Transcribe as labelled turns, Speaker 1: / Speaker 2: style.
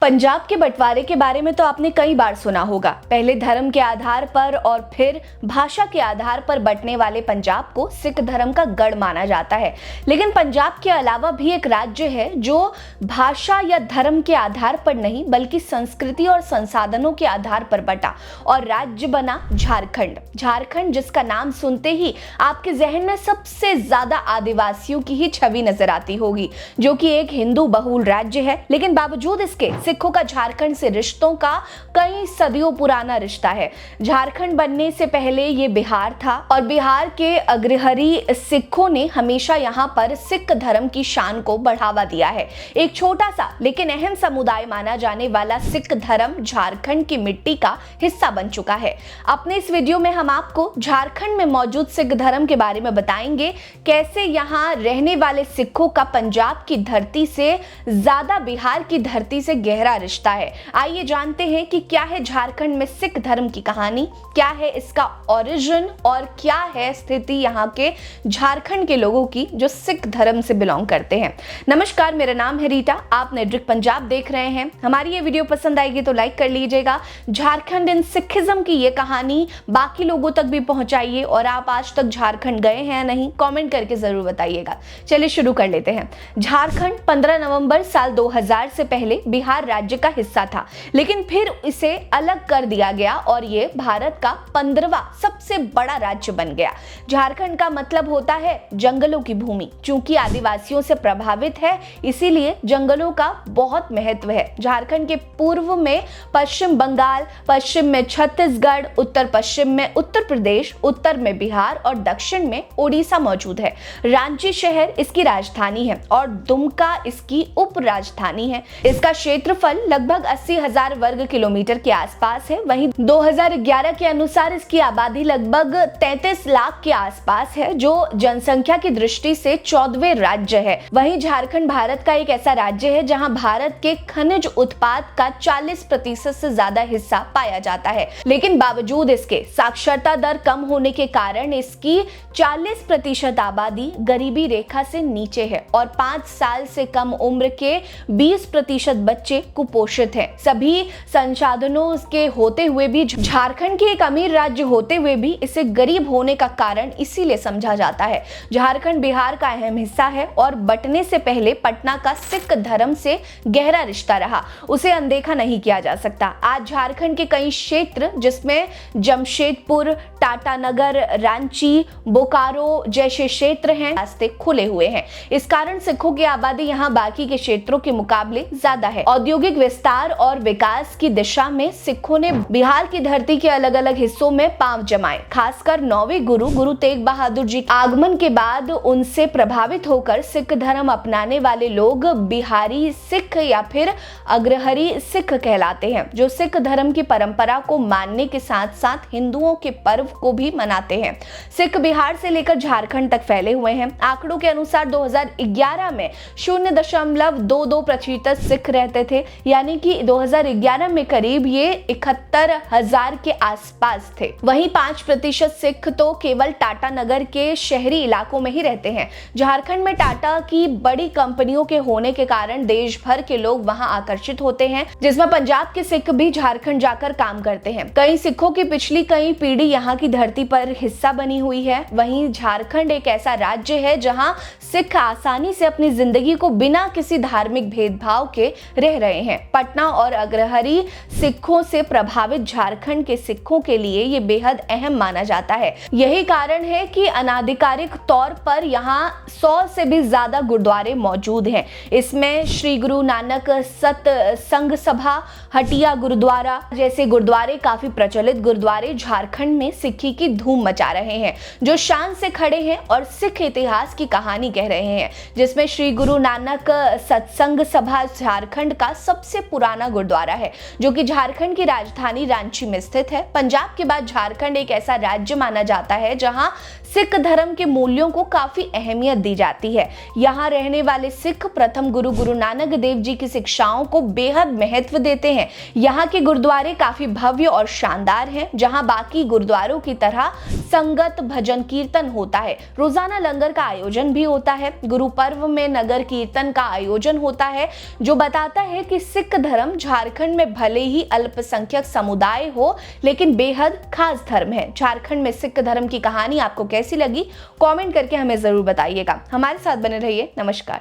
Speaker 1: पंजाब के बंटवारे के बारे में तो आपने कई बार सुना होगा। पहले धर्म के आधार पर और फिर भाषा के आधार पर बंटने वाले पंजाब को सिख धर्म का गढ़ माना जाता है। लेकिन पंजाब के अलावा भी एक राज्य है जो भाषा या धर्म के आधार पर नहीं बल्कि संस्कृति और संसाधनों के आधार पर बंटा और राज्य बना झारखंड। झारखंड जिसका नाम सुनते ही आपके जहन में सबसे ज्यादा आदिवासियों की ही छवि नजर आती होगी, जो कि एक हिंदू बहुल राज्य है। लेकिन बावजूद इसके सिखों का झारखंड से रिश्तों का कई सदियों पुराना रिश्ता है। झारखंड बनने से पहले ये बिहार था और बिहार के अग्रहरी सिखों ने हमेशा यहाँ पर सिख धर्म की शान को बढ़ावा दिया है। एक छोटा सा लेकिन अहम समुदाय माना जाने वाला सिख धर्म झारखंड की मिट्टी का हिस्सा बन चुका है। अपने इस वीडियो में हम आपको झारखंड में मौजूद सिख धर्म के बारे में बताएंगे, कैसे यहाँ रहने वाले सिखों का पंजाब की धरती से ज्यादा बिहार की धरती से गहरा रिश्ता है। आइए जानते हैं कि क्या है झारखंड में सिख धर्म की कहानी, क्या है इसका ओरिजिन और क्या है स्थिति यहाँ के झारखंड के लोगों की जो सिख धर्म से बिलोंग करते हैं। नमस्कार, मेरा नाम है रीटा, आप नेटड्रिक पंजाब देख रहे हैं। हमारी ये वीडियो पसंद आएगी तो लाइक कर लीजिएगा। झारखंड इन सिखिज्म की ये कहानी बाकी लोगों तक भी पहुंचाइए और आप आज तक झारखंड गए हैं या नहीं, कमेंट करके जरूर बताइएगा। चलिए शुरू कर लेते हैं। झारखंड 15 नवंबर साल 2000 से पहले बिहार राज्य का हिस्सा था, लेकिन फिर इसे अलग कर दिया गया और ये भारत का 15वां सबसे बड़ा राज्य बन गया। झारखंड का मतलब होता है जंगलों की भूमि। चूंकि आदिवासियों से प्रभावित है इसीलिए जंगलों का बहुत महत्व है। झारखंड के पूर्व में पश्चिम बंगाल, पश्चिम में छत्तीसगढ़, उत्तर पश्चिम में उत्तर प्रदेश, उत्तर में बिहार और दक्षिण में ओडिशा मौजूद है। रांची शहर इसकी राजधानी है और दुमका इसकी उप राजधानी है। इसका क्षेत्रफल लगभग 80,000 वर्ग किलोमीटर के आसपास है। वहीं 2011 के अनुसार इसकी आबादी लगभग 33 लाख के आसपास है, जो जनसंख्या की दृष्टि से 14वें राज्य है। वहीं झारखंड भारत का एक ऐसा राज्य है जहां भारत के खनिज उत्पाद का 40% से ज्यादा हिस्सा पाया जाता है। लेकिन बावजूद इसके साक्षरता दर कम होने के कारण इसकी 40% आबादी गरीबी रेखा से नीचे है और 5 साल से कम उम्र के 20% बच्चे कुपोषित हैं। सभी संसाधनों के होते हुए भी झारखंड के एक अमीर राज्य होते हुए भी इसे गरीब होने का कारण इसीलिए समझा जाता है। झारखंड बिहार का अहम हिस्सा है और बंटने से पहले पटना का सिख धर्म से गहरा रिश्ता रहा, उसे अनदेखा नहीं किया जा सकता। आज झारखंड के कई क्षेत्र जिसमें जमशेदपुर, टाटानगर, रांची, बोकारो जैसे क्षेत्र हैं, रास्ते खुले हुए हैं। इस कारण सिखों की आबादी यहाँ बाकी के क्षेत्रों के मुकाबले ज्यादा है। औद्योगिक विस्तार और विकास की दिशा में सिखों ने बिहार की धरती के अलग अलग हिस्सों में पांव जमाए। खासकर 9वें गुरु तेग बहादुर जी के आगमन के बाद उनसे प्रभावित होकर सिख धर्म अपनाने वाले लोग बिहारी सिख या फिर अग्रहरी सिख कहलाते हैं, जो सिख धर्म की परंपरा को मानने के साथ साथ हिंदुओं के पर्व को भी मनाते हैं। सिख बिहार से लेकर झारखंड तक फैले हुए हैं। आंकड़ों के अनुसार 2011 में 0.22% सिख रहते थे, यानी कि 2011 में करीब ये 71,000 के आसपास थे। वहीं 5% सिख तो केवल टाटा नगर के शहरी इलाकों में ही रहते हैं। झारखंड में टाटा की बड़ी कंपनियों के होने के कारण देश भर के लोग वहां आकर्षित होते हैं, जिसमें पंजाब के सिख भी झारखंड जाकर काम करते हैं। कई सिखों की पिछली कई पीढ़ी यहाँ की धरती पर हिस्सा बनी हुई है। वहीं झारखंड एक ऐसा राज्य है जहाँ सिख आसानी से अपनी जिंदगी को बिना किसी धार्मिक भेदभाव के रह रहे हैं। पटना और अग्रहरी सिखों से प्रभावित झारखंड के सिखों के लिए ये बेहद अहम माना जाता है। यही कारण है कि अनाधिकारिक तौर पर यहाँ 100 से भी ज्यादा गुरुद्वारे मौजूद हैं। इसमें श्री गुरु नानक सत्संग सभा, हटिया गुरुद्वारा जैसे गुरुद्वारे काफी प्रचलित गुरुद्वारे झारखंड में सिक्खी की धूम मचा रहे हैं, जो शान से खड़े हैं और सिख इतिहास की कहानी कह रहे हैं। जिसमें श्री गुरु नानक सत्संग सभा झारखंड का सबसे पुराना गुरुद्वारा है, जो कि झारखंड की राजधानी रांची में स्थित है। पंजाब के बाद झारखंड एक ऐसा राज्य माना जाता है जहां सिख धर्म के मूल्यों को काफी अहमियत दी जाती है। यहाँ रहने वाले सिख प्रथम गुरु नानक देव जी की शिक्षाओं को बेहद महत्व देते हैं। यहाँ के गुरुद्वारे काफी भव्य और शानदार हैं, जहाँ बाकी गुरुद्वारों की तरह संगत भजन कीर्तन होता है। रोजाना लंगर का आयोजन भी होता है। गुरु पर्व में नगर कीर्तन का आयोजन होता है, जो बताता है कि सिख धर्म झारखंड में भले ही अल्पसंख्यक समुदाय हो, लेकिन बेहद खास धर्म है। झारखंड में सिख धर्म की कहानी आपको कैसी लगी, कमेंट करके हमें जरूर बताइएगा। हमारे साथ बने रहिए। नमस्कार।